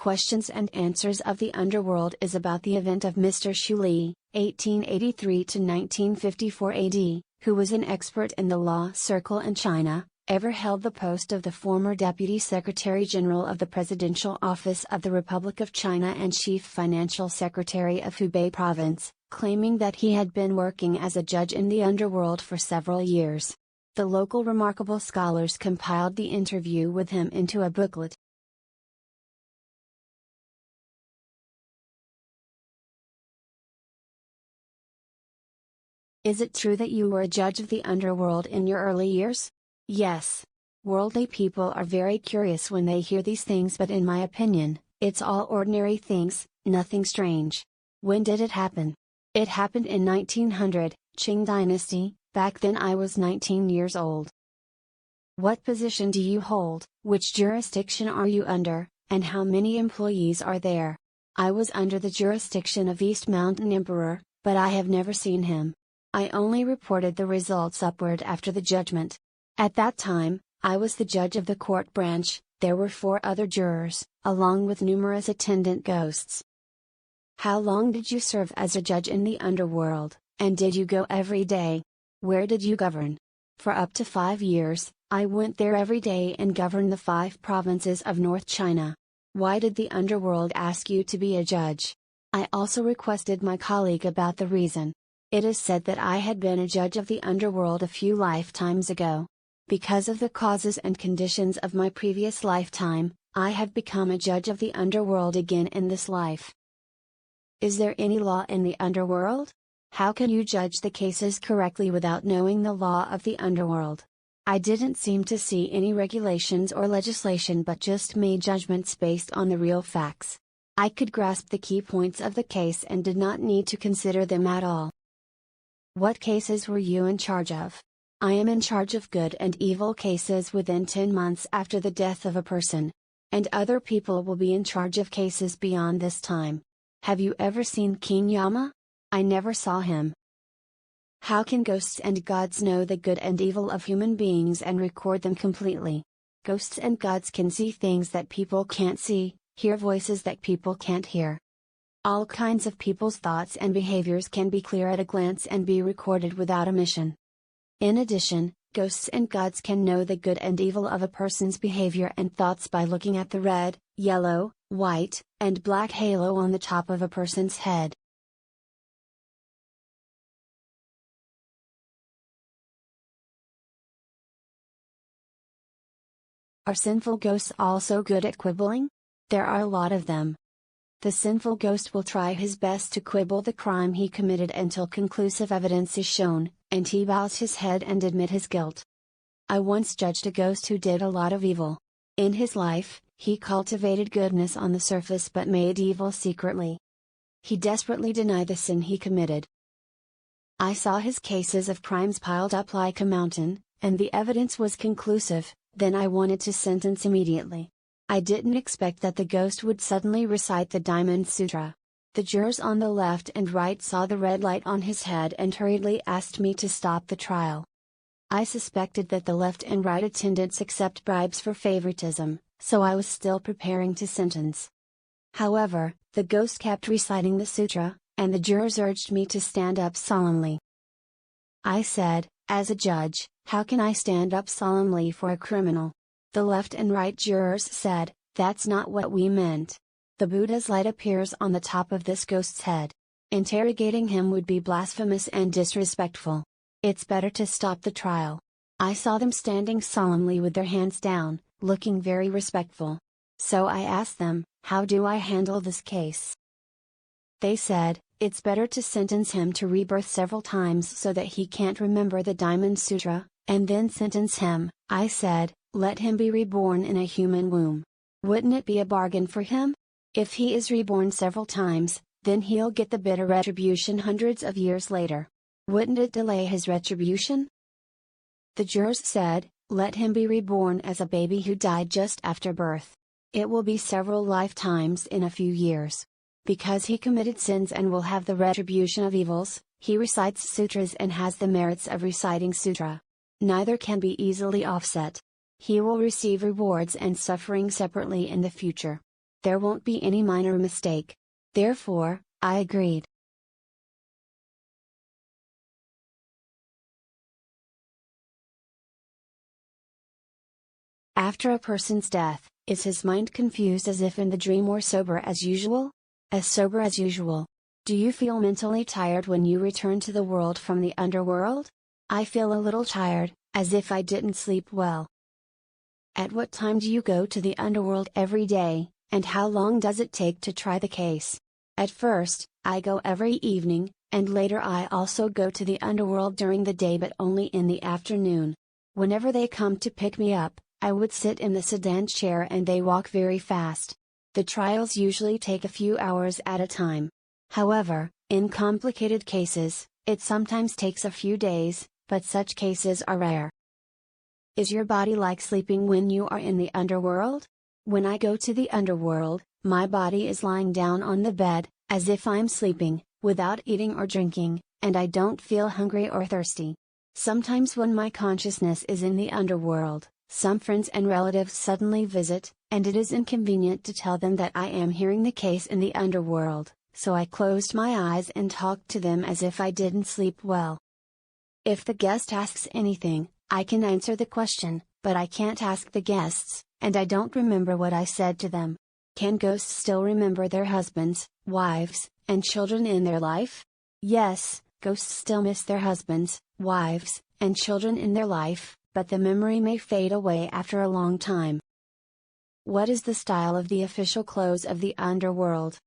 Questions and Answers of the Underworld is about the event of Mr. Shu Lee, 1883 to 1954 AD, who was an expert in the law circle in China, ever held the post of the former Deputy Secretary General of the Presidential Office of the Republic of China and Chief Financial Secretary of Hubei Province, claiming that he had been working as a judge in the underworld for several years. The local remarkable scholars compiled the interview with him into a booklet. Is it true that you were a judge of the underworld in your early years? Yes. Worldly people are very curious when they hear these things, but in my opinion, it's all ordinary things, nothing strange. When did it happen? It happened in 1900, Qing Dynasty. Back then I was 19 years old. What position do you hold, which jurisdiction are you under, and how many employees are there? I was under the jurisdiction of East Mountain Emperor, but I have never seen him. I only reported the results upward after the judgment. At that time, I was the judge of the court branch. There were 4 other jurors, along with numerous attendant ghosts. How long did you serve as a judge in the underworld, and did you go every day? Where did you govern? For up to 5 years, I went there every day and governed the 5 provinces of North China. Why did the underworld ask you to be a judge? I also requested my colleague about the reason. It is said that I had been a judge of the underworld a few lifetimes ago. Because of the causes and conditions of my previous lifetime, I have become a judge of the underworld again in this life. Is there any law in the underworld? How can you judge the cases correctly without knowing the law of the underworld? I didn't seem to see any regulations or legislation, but just made judgments based on the real facts. I could grasp the key points of the case and did not need to consider them at all. What cases were you in charge of? I am in charge of good and evil cases within 10 months after the death of a person. And other people will be in charge of cases beyond this time. Have you ever seen King Yama? I never saw him. How can ghosts and gods know the good and evil of human beings and record them completely? Ghosts and gods can see things that people can't see, hear voices that people can't hear. All kinds of people's thoughts and behaviors can be clear at a glance and be recorded without omission. In addition, ghosts and gods can know the good and evil of a person's behavior and thoughts by looking at the red, yellow, white, and black halo on the top of a person's head. Are sinful ghosts also good at quibbling? There are a lot of them. The sinful ghost will try his best to quibble the crime he committed until conclusive evidence is shown, and he bows his head and admit his guilt. I once judged a ghost who did a lot of evil. In his life, he cultivated goodness on the surface but made evil secretly. He desperately denied the sin he committed. I saw his cases of crimes piled up like a mountain, and the evidence was conclusive. Then I wanted to sentence immediately. I didn't expect that the ghost would suddenly recite the Diamond Sutra. The jurors on the left and right saw the red light on his head and hurriedly asked me to stop the trial. I suspected that the left and right attendants accept bribes for favoritism, so I was still preparing to sentence. However, the ghost kept reciting the sutra, and the jurors urged me to stand up solemnly. I said, as a judge, how can I stand up solemnly for a criminal? The left and right jurors said, that's not what we meant. The Buddha's light appears on the top of this ghost's head. Interrogating him would be blasphemous and disrespectful. It's better to stop the trial. I saw them standing solemnly with their hands down, looking very respectful. So I asked them, how do I handle this case? They said, it's better to sentence him to rebirth several times so that he can't remember the Diamond Sutra, and then sentence him. I said, let him be reborn in a human womb. Wouldn't it be a bargain for him? If he is reborn several times, then he'll get the bitter retribution hundreds of years later. Wouldn't it delay his retribution? The jurors said, let him be reborn as a baby who died just after birth. It will be several lifetimes in a few years. Because he committed sins and will have the retribution of evils, he recites sutras and has the merits of reciting sutra. Neither can be easily offset. He will receive rewards and suffering separately in the future. there won't be any minor mistake. Therefore, I agreed. After a person's death, is his mind confused as if in the dream or sober as usual? As sober as usual. Do you feel mentally tired when you return to the world from the underworld? I feel a little tired, as if I didn't sleep well. At what time do you go to the underworld every day, and how long does it take to try the case? At first, I go every evening, and later I also go to the underworld during the day but only in the afternoon. Whenever they come to pick me up, I would sit in the sedan chair and they walk very fast. The trials usually take a few hours at a time. However, in complicated cases, it sometimes takes a few days, but such cases are rare. Is your body like sleeping when you are in the underworld? When I go to the underworld, my body is lying down on the bed, as if I'm sleeping, without eating or drinking, and I don't feel hungry or thirsty. Sometimes when my consciousness is in the underworld, some friends and relatives suddenly visit, and it is inconvenient to tell them that I am hearing the case in the underworld, so I closed my eyes and talked to them as if I didn't sleep well. If the guest asks anything, I can answer the question, but I can't ask the guests, and I don't remember what I said to them. Can ghosts still remember their husbands, wives, and children in their life? Yes, ghosts still miss their husbands, wives, and children in their life, but the memory may fade away after a long time. What is the style of the official clothes of the underworld?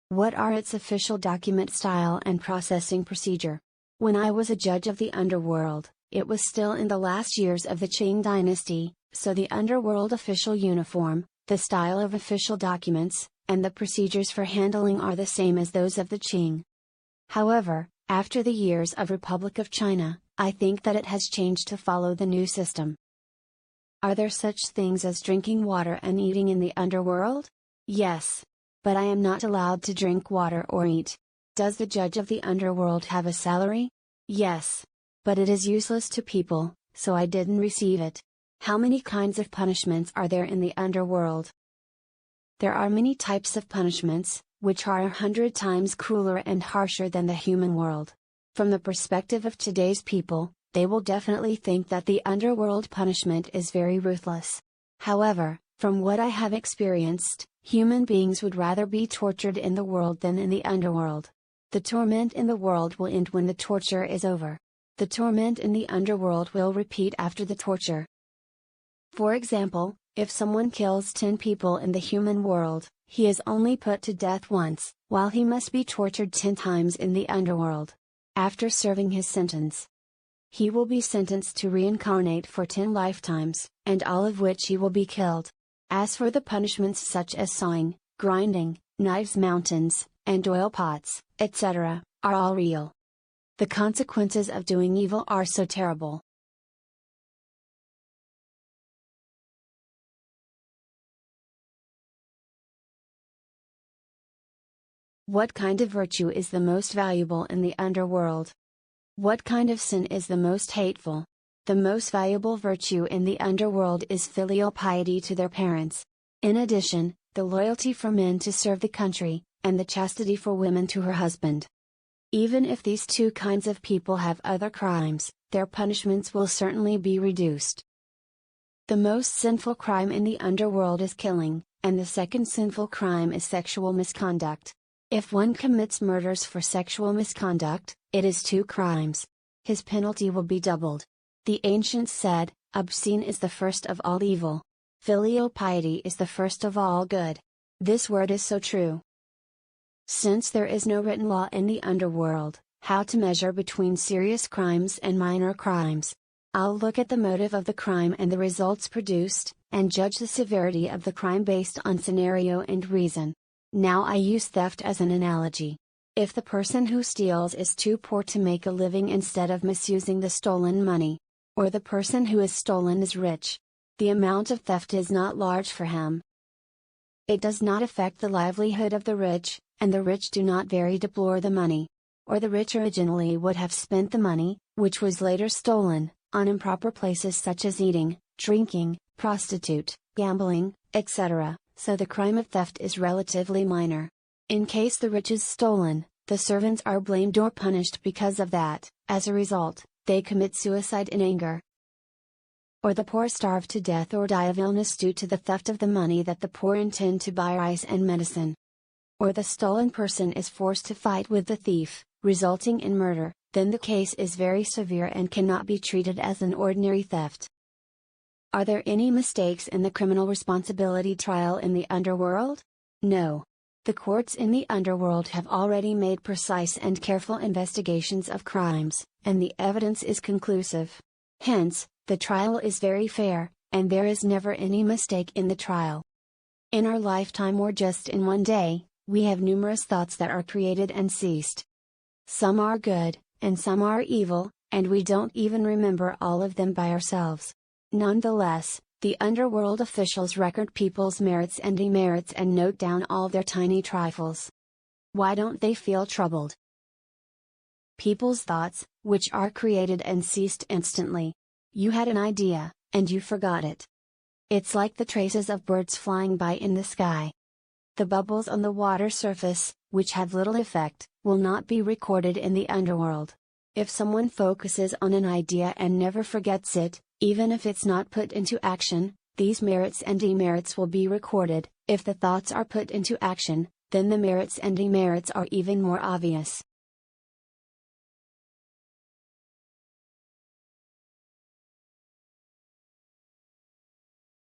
What are its official document style and processing procedure? When I was a judge of the underworld, it was still in the last years of the Qing Dynasty, so the underworld official uniform, the style of official documents, and the procedures for handling are the same as those of the Qing. However, after the years of Republic of China, I think that it has changed to follow the new system. Are there such things as drinking water and eating in the underworld? Yes. But I am not allowed to drink water or eat. Does the judge of the underworld have a salary? Yes. But it is useless to people, so I didn't receive it. How many kinds of punishments are there in the underworld? There are many types of punishments, which are 100 times crueler and harsher than the human world. From the perspective of today's people, they will definitely think that the underworld punishment is very ruthless. However, from what I have experienced, human beings would rather be tortured in the world than in the underworld. The torment in the world will end when the torture is over. The torment in the underworld will repeat after the torture. For example, if someone kills 10 people in the human world, he is only put to death once, while he must be tortured 10 times in the underworld. After serving his sentence, he will be sentenced to reincarnate for 10 lifetimes, and all of which he will be killed. As for the punishments such as sawing, grinding, knives mountains, and oil pots, etc., are all real. The consequences of doing evil are so terrible. What kind of virtue is the most valuable in the underworld? What kind of sin is the most hateful? The most valuable virtue in the underworld is filial piety to their parents. In addition, the loyalty for men to serve the country, and the chastity for women to her husband. Even if these two kinds of people have other crimes, their punishments will certainly be reduced. The most sinful crime in the underworld is killing, and the second sinful crime is sexual misconduct. If one commits murders for sexual misconduct, it is 2 crimes. His penalty will be doubled. The ancients said, obscene is the first of all evil. Filial piety is the first of all good. This word is so true. Since there is no written law in the underworld, how to measure between serious crimes and minor crimes? I'll look at the motive of the crime and the results produced, and judge the severity of the crime based on scenario and reason. Now I use theft as an analogy. If the person who steals is too poor to make a living instead of misusing the stolen money, or the person who is stolen is rich, the amount of theft is not large for him. It does not affect the livelihood of the rich, and the rich do not very deplore the money. Or the rich originally would have spent the money, which was later stolen, on improper places such as eating, drinking, prostitute, gambling, etc., so the crime of theft is relatively minor. In case the rich is stolen, the servants are blamed or punished because of that. As a result, they commit suicide in anger. Or the poor starve to death or die of illness due to the theft of the money that the poor intend to buy rice and medicine. Or the stolen person is forced to fight with the thief, resulting in murder, then the case is very severe and cannot be treated as an ordinary theft. Are there any mistakes in the criminal responsibility trial in the underworld? No. The courts in the underworld have already made precise and careful investigations of crimes, and the evidence is conclusive. Hence, the trial is very fair, and there is never any mistake in the trial. In our lifetime or just in one day, we have numerous thoughts that are created and ceased. Some are good, and some are evil, and we don't even remember all of them by ourselves. Nonetheless, the underworld officials record people's merits and demerits and note down all their tiny trifles. Why don't they feel troubled? People's thoughts, which are created and ceased instantly. You had an idea, and you forgot it. It's like the traces of birds flying by in the sky. The bubbles on the water surface, which have little effect, will not be recorded in the underworld. If someone focuses on an idea and never forgets it, even if it's not put into action, these merits and demerits will be recorded. If the thoughts are put into action, then the merits and demerits are even more obvious.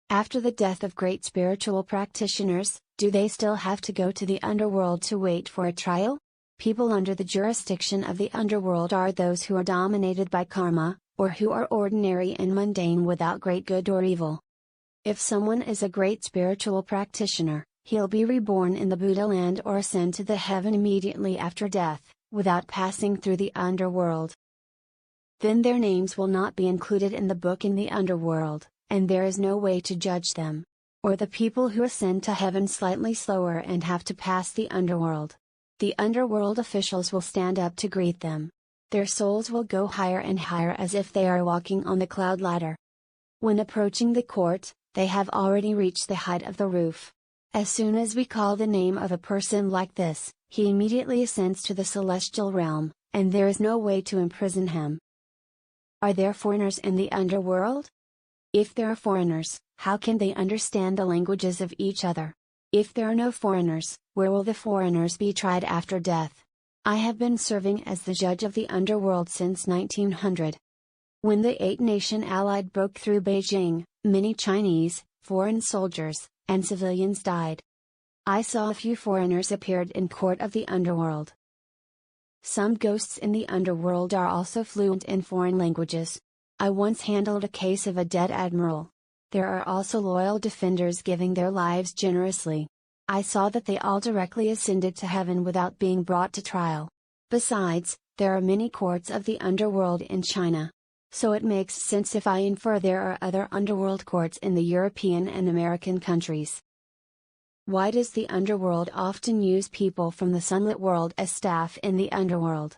After the death of great spiritual practitioners, do they still have to go to the underworld to wait for a trial? People under the jurisdiction of the underworld are those who are dominated by karma, or who are ordinary and mundane without great good or evil. If someone is a great spiritual practitioner, he'll be reborn in the Buddha land or ascend to the heaven immediately after death, without passing through the underworld. Then their names will not be included in the book in the underworld, and there is no way to judge them. Or the people who ascend to heaven slightly slower and have to pass the underworld. The underworld officials will stand up to greet them. Their souls will go higher and higher as if they are walking on the cloud ladder. When approaching the court, they have already reached the height of the roof. As soon as we call the name of a person like this, he immediately ascends to the celestial realm, and there is no way to imprison him. Are there foreigners in the underworld? If there are foreigners, how can they understand the languages of each other? If there are no foreigners, where will the foreigners be tried after death? I have been serving as the judge of the underworld since 1900. When the eight-nation Allied broke through Beijing, many Chinese, foreign soldiers, and civilians died. I saw a few foreigners appeared in court of the underworld. Some ghosts in the underworld are also fluent in foreign languages. I once handled a case of a dead admiral. There are also loyal defenders giving their lives generously. I saw that they all directly ascended to heaven without being brought to trial. Besides, there are many courts of the underworld in China. So it makes sense if I infer there are other underworld courts in the European and American countries. Why does the underworld often use people from the sunlit world as staff in the underworld?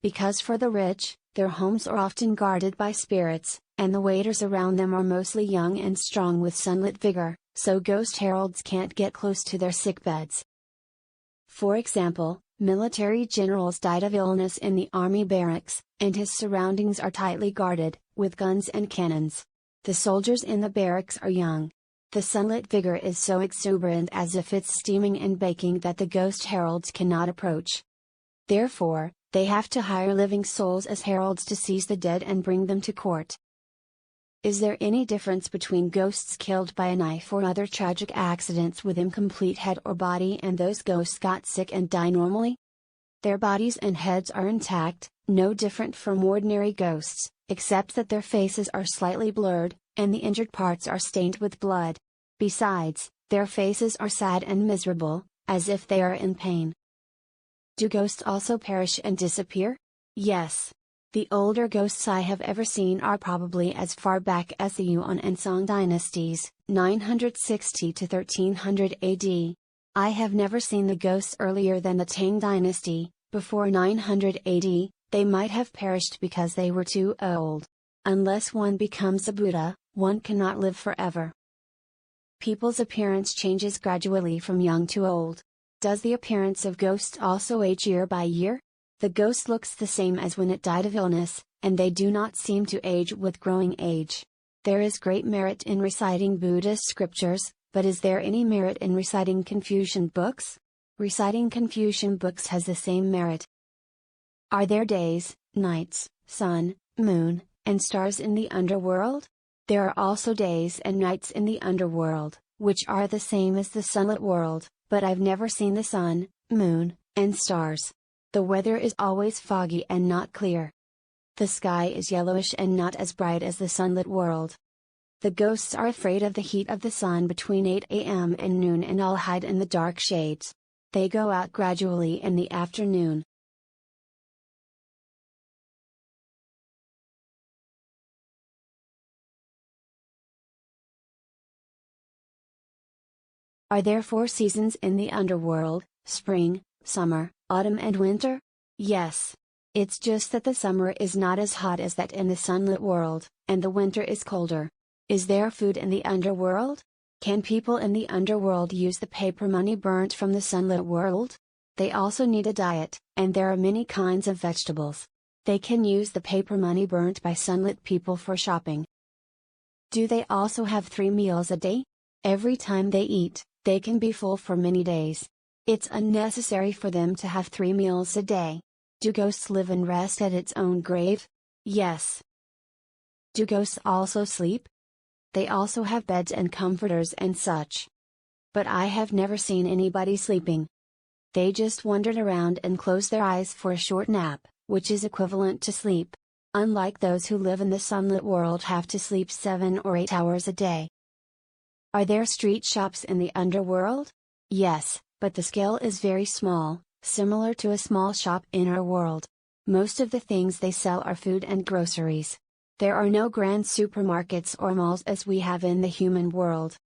Because for the rich, their homes are often guarded by spirits, and the waiters around them are mostly young and strong with sunlit vigor, so ghost heralds can't get close to their sickbeds. For example, military generals died of illness in the army barracks, and his surroundings are tightly guarded, with guns and cannons. The soldiers in the barracks are young. The sunlit vigor is so exuberant as if it's steaming and baking that the ghost heralds cannot approach. Therefore, they have to hire living souls as heralds to seize the dead and bring them to court. Is there any difference between ghosts killed by a knife or other tragic accidents with incomplete head or body and those ghosts got sick and die normally? Their bodies and heads are intact, no different from ordinary ghosts, except that their faces are slightly blurred, and the injured parts are stained with blood. Besides, their faces are sad and miserable, as if they are in pain. Do ghosts also perish and disappear? Yes. The older ghosts I have ever seen are probably as far back as the Yuan and Qing dynasties, 960 to 1300 AD. I have never seen the ghosts earlier than the Qing dynasty, before 900 AD, they might have perished because they were too old. Unless one becomes a Buddha, one cannot live forever. People's appearance changes gradually from young to old. Does the appearance of ghosts also age year by year? The ghost looks the same as when it died of illness, and they do not seem to age with growing age. There is great merit in reciting Buddhist scriptures, but is there any merit in reciting Confucian books? Reciting Confucian books has the same merit. Are there days, nights, sun, moon, and stars in the underworld? There are also days and nights in the underworld, which are the same as the sunlit world, but I've never seen the sun, moon, and stars. The weather is always foggy and not clear. The sky is yellowish and not as bright as the sunlit world. The ghosts are afraid of the heat of the sun between 8 a.m. and noon and all hide in the dark shades. They go out gradually in the afternoon. Are there 4 seasons in the underworld: spring, summer, autumn and winter? Yes. It's just that the summer is not as hot as that in the sunlit world, and the winter is colder. Is there food in the underworld? Can people in the underworld use the paper money burnt from the sunlit world? They also need a diet, and there are many kinds of vegetables. They can use the paper money burnt by sunlit people for shopping. Do they also have 3 meals a day? Every time they eat, they can be full for many days. It's unnecessary for them to have 3 meals a day. Do ghosts live and rest at its own grave? Yes. Do ghosts also sleep? They also have beds and comforters and such. But I have never seen anybody sleeping. They just wandered around and closed their eyes for a short nap, which is equivalent to sleep. Unlike those who live in the sunlit world have to sleep 7 or 8 hours a day. Are there street shops in the underworld? Yes, but the scale is very small, similar to a small shop in our world. Most of the things they sell are food and groceries. There are no grand supermarkets or malls as we have in the human world.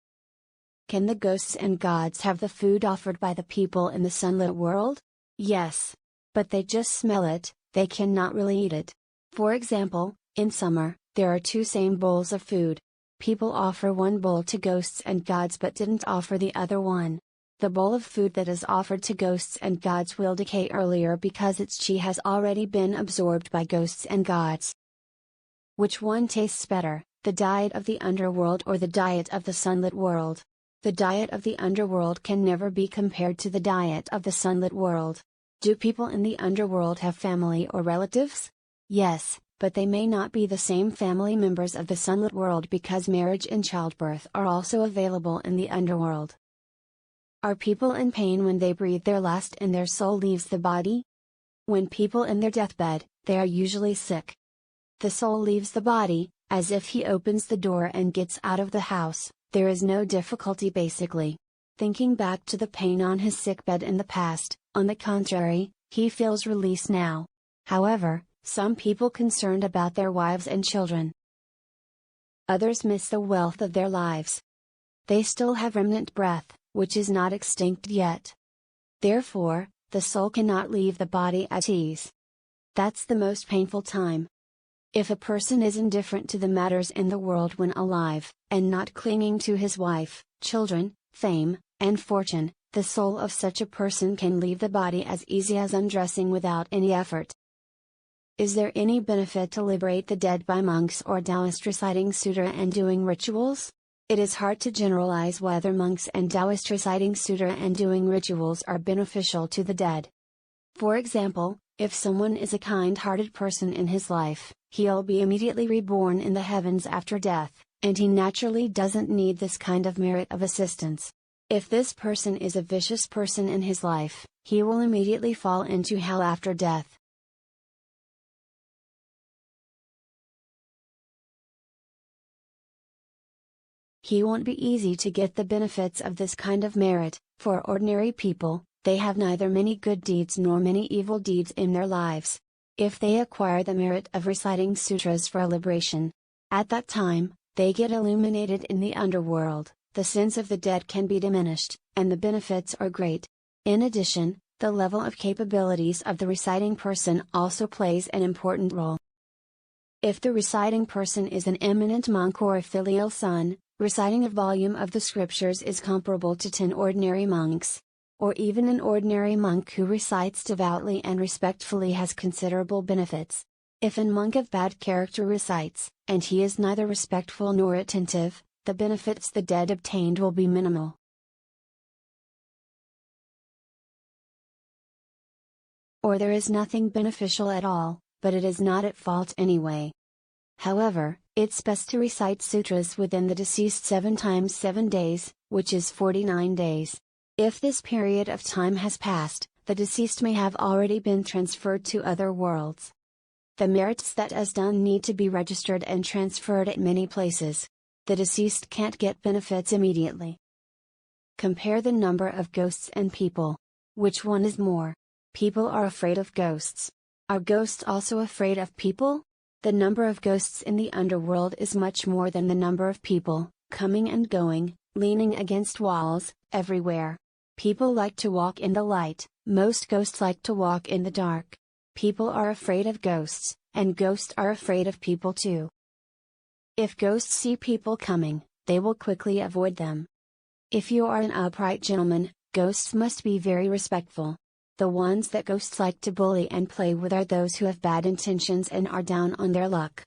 Can the ghosts and gods have the food offered by the people in the sunlit world? Yes. But they just smell it, they cannot really eat it. For example, in summer, there are 2 same bowls of food. People offer one bowl to ghosts and gods but didn't offer the other one. The bowl of food that is offered to ghosts and gods will decay earlier because its chi has already been absorbed by ghosts and gods. Which one tastes better, the diet of the underworld or the diet of the sunlit world? The diet of the underworld can never be compared to the diet of the sunlit world. Do people in the underworld have family or relatives? Yes, but they may not be the same family members of the sunlit world because marriage and childbirth are also available in the underworld. Are people in pain when they breathe their last and their soul leaves the body? When people in their deathbed, they are usually sick. The soul leaves the body, as if he opens the door and gets out of the house. There is no difficulty basically. Thinking back to the pain on his sickbed in the past, on the contrary, he feels release now. However, some people concerned about their wives and children. Others miss the wealth of their lives. They still have remnant breath, which is not extinct yet. Therefore, the soul cannot leave the body at ease. That's the most painful time. If a person is indifferent to the matters in the world when alive, and not clinging to his wife, children, fame, and fortune, the soul of such a person can leave the body as easy as undressing without any effort. Is there any benefit to liberate the dead by monks or Taoists reciting sutra and doing rituals? It is hard to generalize whether monks and Taoists reciting sutra and doing rituals are beneficial to the dead. For example, if someone is a kind-hearted person in his life, he'll be immediately reborn in the heavens after death, and he naturally doesn't need this kind of merit of assistance. If this person is a vicious person in his life, he will immediately fall into hell after death. He won't be easy to get the benefits of this kind of merit. For ordinary people, they have neither many good deeds nor many evil deeds in their lives. If they acquire the merit of reciting sutras for liberation, at that time, they get illuminated in the underworld, the sins of the dead can be diminished, and the benefits are great. In addition, the level of capabilities of the reciting person also plays an important role. If the reciting person is an eminent monk or a filial son, Reciting a volume of the scriptures is comparable to 10 ordinary monks. Or even an ordinary monk who recites devoutly and respectfully has considerable benefits. If a monk of bad character recites, and he is neither respectful nor attentive, the benefits the dead obtained will be minimal. Or there is nothing beneficial at all, but it is not at fault anyway. However, it's best to recite sutras within the deceased 7 times 7 days, which is 49 days. If this period of time has passed, the deceased may have already been transferred to other worlds. The merits that is done need to be registered and transferred at many places. The deceased can't get benefits immediately. Compare the number of ghosts and people. Which one is more? People are afraid of ghosts. Are ghosts also afraid of people? The number of ghosts in the underworld is much more than the number of people, coming and going, leaning against walls, everywhere. People like to walk in the light, most ghosts like to walk in the dark. People are afraid of ghosts, and ghosts are afraid of people too. If ghosts see people coming, they will quickly avoid them. If you are an upright gentleman, ghosts must be very respectful. The ones that ghosts like to bully and play with are those who have bad intentions and are down on their luck.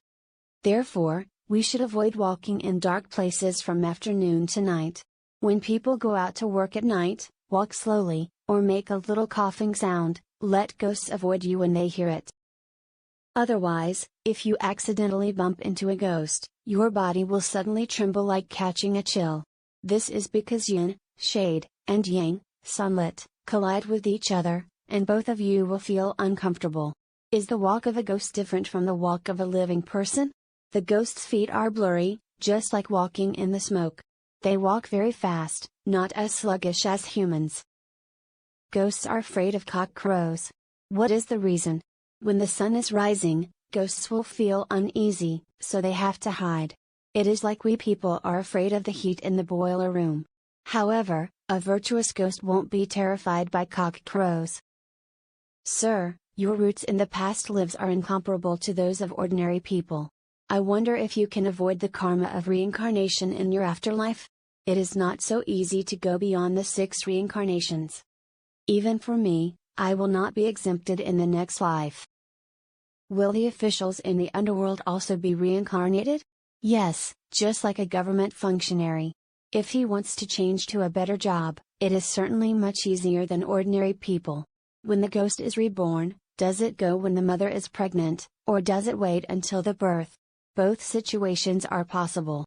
Therefore, we should avoid walking in dark places from afternoon to night. When people go out to work at night, walk slowly, or make a little coughing sound, let ghosts avoid you when they hear it. Otherwise, if you accidentally bump into a ghost, your body will suddenly tremble like catching a chill. This is because yin, shade, and yang, sunlit, collide with each other, and both of you will feel uncomfortable. Is the walk of a ghost different from the walk of a living person? The ghost's feet are blurry, just like walking in the smoke. They walk very fast, not as sluggish as humans. Ghosts are afraid of cock crows. What is the reason? When the sun is rising, ghosts will feel uneasy, so they have to hide. It is like we people are afraid of the heat in the boiler room. However, a virtuous ghost won't be terrified by cock crows. Sir, your roots in the past lives are incomparable to those of ordinary people. I wonder if you can avoid the karma of reincarnation in your afterlife? It is not so easy to go beyond the 6 reincarnations. Even for me, I will not be exempted in the next life. Will the officials in the underworld also be reincarnated? Yes, just like a government functionary. If he wants to change to a better job, it is certainly much easier than ordinary people. When the ghost is reborn, does it go when the mother is pregnant, or does it wait until the birth? Both situations are possible.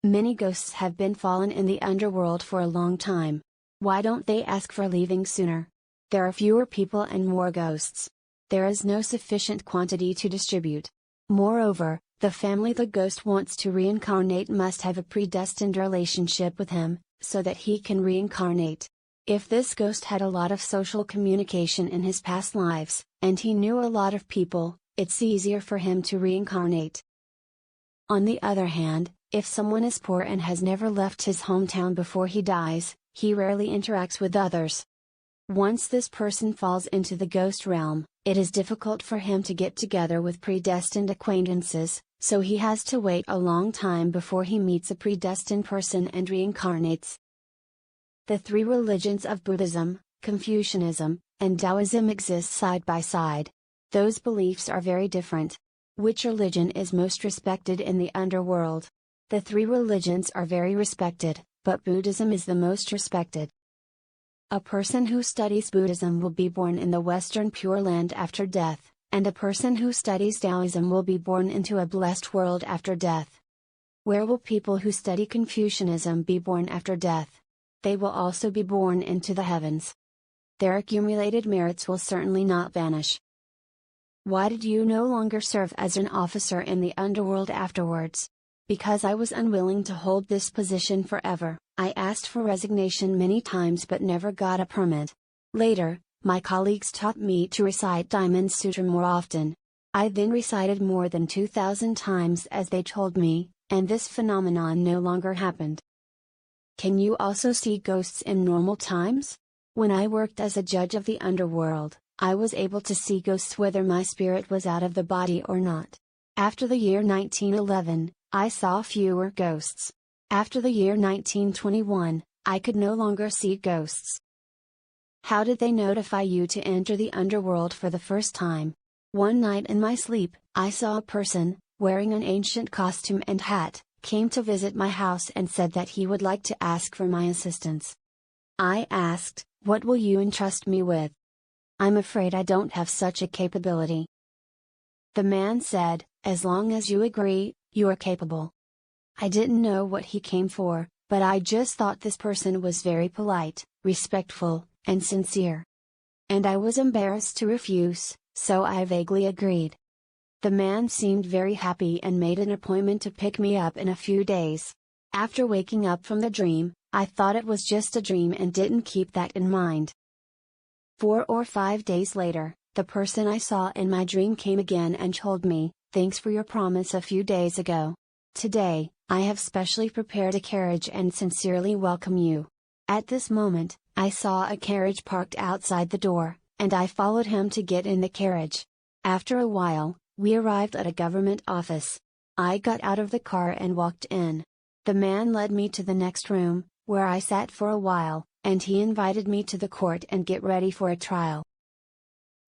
Many ghosts have been fallen in the underworld for a long time. Why don't they ask for leaving sooner? There are fewer people and more ghosts. There is no sufficient quantity to distribute. Moreover, the family the ghost wants to reincarnate must have a predestined relationship with him, so that he can reincarnate. If this ghost had a lot of social communication in his past lives, and he knew a lot of people, it's easier for him to reincarnate. On the other hand, if someone is poor and has never left his hometown before he dies, he rarely interacts with others. Once this person falls into the ghost realm, it is difficult for him to get together with predestined acquaintances, so he has to wait a long time before he meets a predestined person and reincarnates. The 3 religions of Buddhism, Confucianism, and Taoism exist side by side. Those beliefs are very different. Which religion is most respected in the underworld? The 3 religions are very respected, but Buddhism is the most respected. A person who studies Buddhism will be born in the Western Pure Land after death, and a person who studies Taoism will be born into a blessed world after death. Where will people who study Confucianism be born after death? They will also be born into the heavens. Their accumulated merits will certainly not vanish. Why did you no longer serve as an officer in the underworld afterwards? Because I was unwilling to hold this position forever. I asked for resignation many times but never got a permit. Later, my colleagues taught me to recite Diamond Sutra more often. I then recited more than 2,000 times as they told me, and this phenomenon no longer happened. Can you also see ghosts in normal times? When I worked as a judge of the underworld, I was able to see ghosts whether my spirit was out of the body or not. After the year 1911, I saw fewer ghosts. After the year 1921, I could no longer see ghosts. How did they notify you to enter the underworld for the first time? One night in my sleep, I saw a person, wearing an ancient costume and hat, came to visit my house and said that he would like to ask for my assistance. I asked, "What will you entrust me with? I'm afraid I don't have such a capability." The man said, "As long as you agree, you are capable." I didn't know what he came for, but I just thought this person was very polite, respectful, and sincere. And I was embarrassed to refuse, so I vaguely agreed. The man seemed very happy and made an appointment to pick me up in a few days. After waking up from the dream, I thought it was just a dream and didn't keep that in mind. 4 or 5 days later, the person I saw in my dream came again and told me, "Thanks for your promise a few days ago. Today, I have specially prepared a carriage and sincerely welcome you." At this moment, I saw a carriage parked outside the door, and I followed him to get in the carriage. After a while, we arrived at a government office. I got out of the car and walked in. The man led me to the next room, where I sat for a while, and he invited me to the court and get ready for a trial.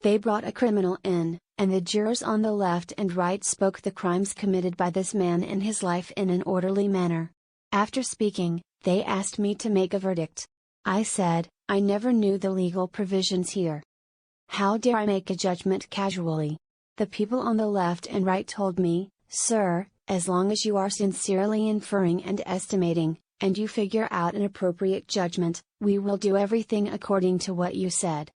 They brought a criminal in, and the jurors on the left and right spoke the crimes committed by this man in his life in an orderly manner. After speaking, they asked me to make a verdict. I said, "I never knew the legal provisions here. How dare I make a judgment casually?" The people on the left and right told me, "Sir, as long as you are sincerely inferring and estimating, and you figure out an appropriate judgment, we will do everything according to what you said."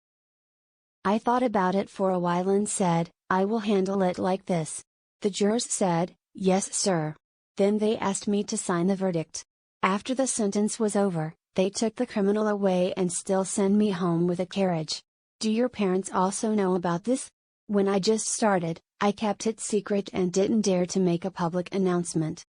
I thought about it for a while and said, "I will handle it like this." The jurors said, "Yes, sir." Then they asked me to sign the verdict. After the sentence was over, they took the criminal away and still send me home with a carriage. Do your parents also know about this? When I just started, I kept it secret and didn't dare to make a public announcement.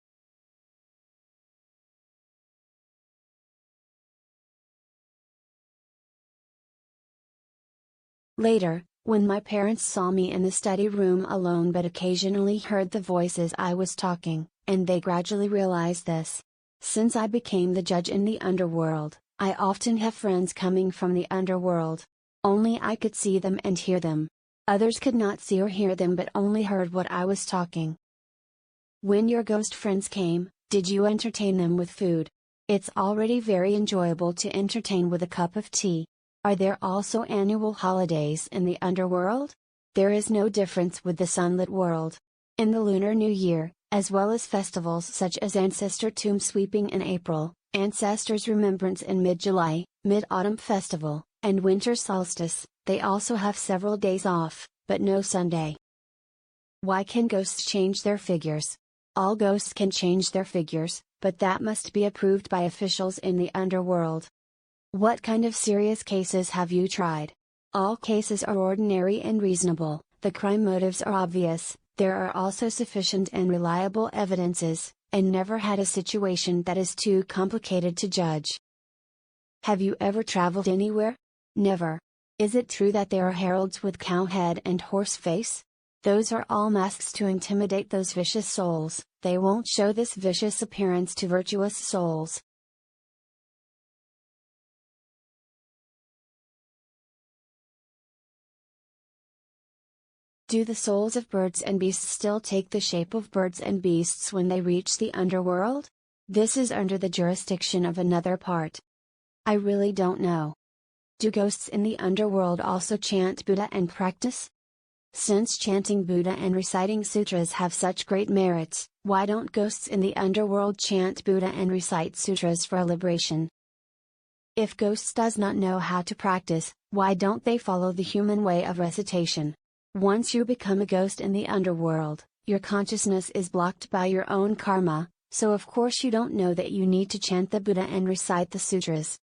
Later, when my parents saw me in the study room alone but occasionally heard the voices I was talking, and they gradually realized this. Since I became the judge in the underworld, I often have friends coming from the underworld. Only I could see them and hear them. Others could not see or hear them but only heard what I was talking. When your ghost friends came, did you entertain them with food? It's already very enjoyable to entertain with a cup of tea. Are there also annual holidays in the underworld? There is no difference with the sunlit world. In the Lunar New Year, as well as festivals such as Ancestor Tomb Sweeping in April, Ancestors Remembrance in mid-July, Mid-Autumn Festival, and Winter Solstice, they also have several days off, but no Sunday. Why can ghosts change their figures? All ghosts can change their figures, but that must be approved by officials in the underworld. What kind of serious cases have you tried? All cases are ordinary and reasonable, the crime motives are obvious, there are also sufficient and reliable evidences, and never had a situation that is too complicated to judge. Have you ever traveled anywhere? Never. Is it true that there are heralds with cow head and horse face? Those are all masks to intimidate those vicious souls, they won't show this vicious appearance to virtuous souls. Do the souls of birds and beasts still take the shape of birds and beasts when they reach the underworld? This is under the jurisdiction of another part. I really don't know. Do ghosts in the underworld also chant Buddha and practice? Since chanting Buddha and reciting sutras have such great merits, why don't ghosts in the underworld chant Buddha and recite sutras for liberation? If ghosts does not know how to practice, why don't they follow the human way of recitation? Once you become a ghost in the underworld, your consciousness is blocked by your own karma, so of course you don't know that you need to chant the Buddha and recite the sutras.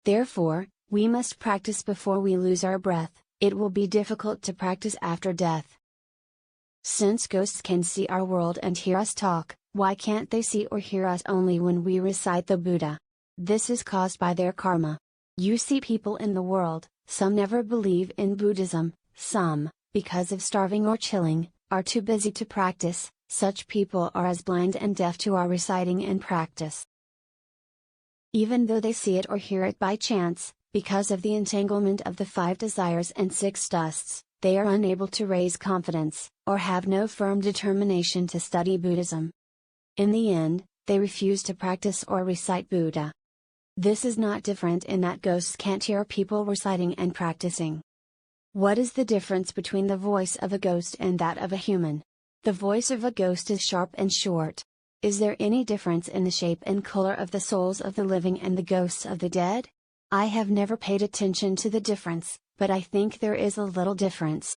Therefore, we must practice before we lose our breath, it will be difficult to practice after death. Since ghosts can see our world and hear us talk, why can't they see or hear us only when we recite the Buddha? This is caused by their karma. You see people in the world, some never believe in Buddhism, some, because of starving or chilling, are too busy to practice. Such people are as blind and deaf to our reciting and practice. Even though they see it or hear it by chance, because of the entanglement of the 5 desires and 6 dusts, they are unable to raise confidence, or have no firm determination to study Buddhism. In the end, they refuse to practice or recite Buddha. This is not different in that ghosts can't hear people reciting and practicing. What is the difference between the voice of a ghost and that of a human? The voice of a ghost is sharp and short. Is there any difference in the shape and color of the souls of the living and the ghosts of the dead? I have never paid attention to the difference, but I think there is a little difference.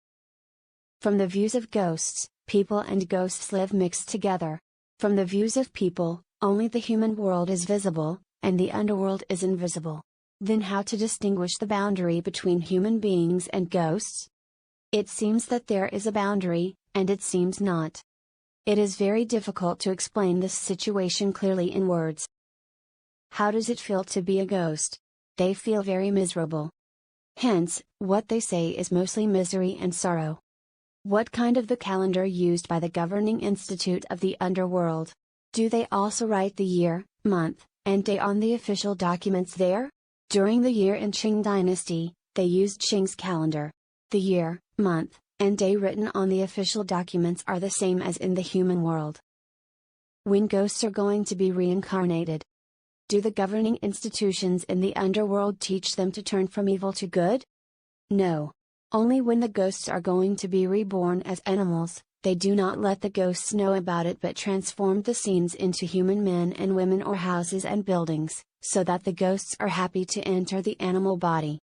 From the views of ghosts, people and ghosts live mixed together. From the views of people, only the human world is visible, and the underworld is invisible. Then how to distinguish the boundary between human beings and ghosts? It seems that there is a boundary, and it seems not. It is very difficult to explain this situation clearly in words. How does it feel to be a ghost? They feel very miserable. Hence, what they say is mostly misery and sorrow. What kind of the calendar used by the governing institute of the underworld? Do they also write the year, month, and day on the official documents there? During the year in Qing Dynasty, they used Qing's calendar. The year, month, and day written on the official documents are the same as in the human world. When ghosts are going to be reincarnated? Do the governing institutions in the underworld teach them to turn from evil to good? No. Only when the ghosts are going to be reborn as animals, they do not let the ghosts know about it but transform the scenes into human men and women or houses and buildings, so that the ghosts are happy to enter the animal body.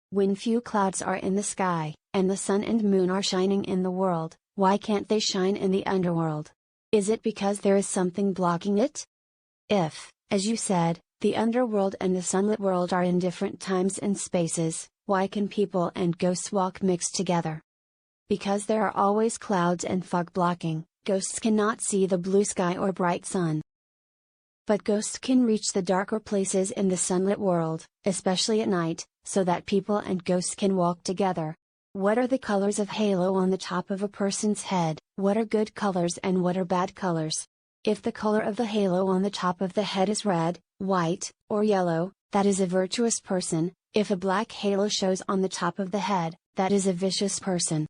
When few clouds are in the sky, and the sun and moon are shining in the world, why can't they shine in the underworld? Is it because there is something blocking it? If, as you said, the underworld and the sunlit world are in different times and spaces, why can people and ghosts walk mixed together? Because there are always clouds and fog blocking, ghosts cannot see the blue sky or bright sun. But ghosts can reach the darker places in the sunlit world, especially at night, so that people and ghosts can walk together. What are the colors of halo on the top of a person's head? What are good colors and what are bad colors? If the color of the halo on the top of the head is red, white, or yellow, that is a virtuous person. If a black halo shows on the top of the head, that is a vicious person.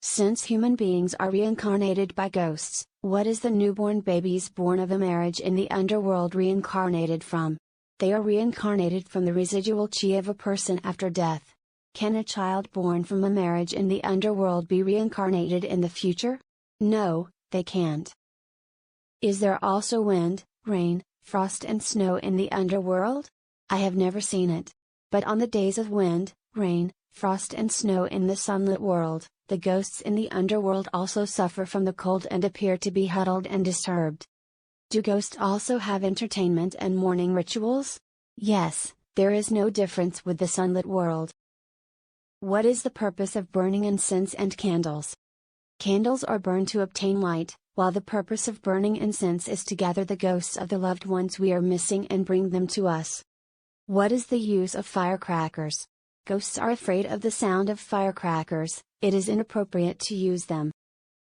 Since human beings are reincarnated by ghosts, what is the newborn babies born of a marriage in the underworld reincarnated from? They are reincarnated from the residual chi of a person after death. Can a child born from a marriage in the underworld be reincarnated in the future? No, they can't. Is there also wind, rain, frost and snow in the underworld? I have never seen it. But on the days of wind, rain, frost and snow in the sunlit world, the ghosts in the underworld also suffer from the cold and appear to be huddled and disturbed. Do ghosts also have entertainment and mourning rituals? Yes, there is no difference with the sunlit world. What is the purpose of burning incense and candles? Candles are burned to obtain light, while the purpose of burning incense is to gather the ghosts of the loved ones we are missing and bring them to us. What is the use of firecrackers? Ghosts are afraid of the sound of firecrackers. It is inappropriate to use them.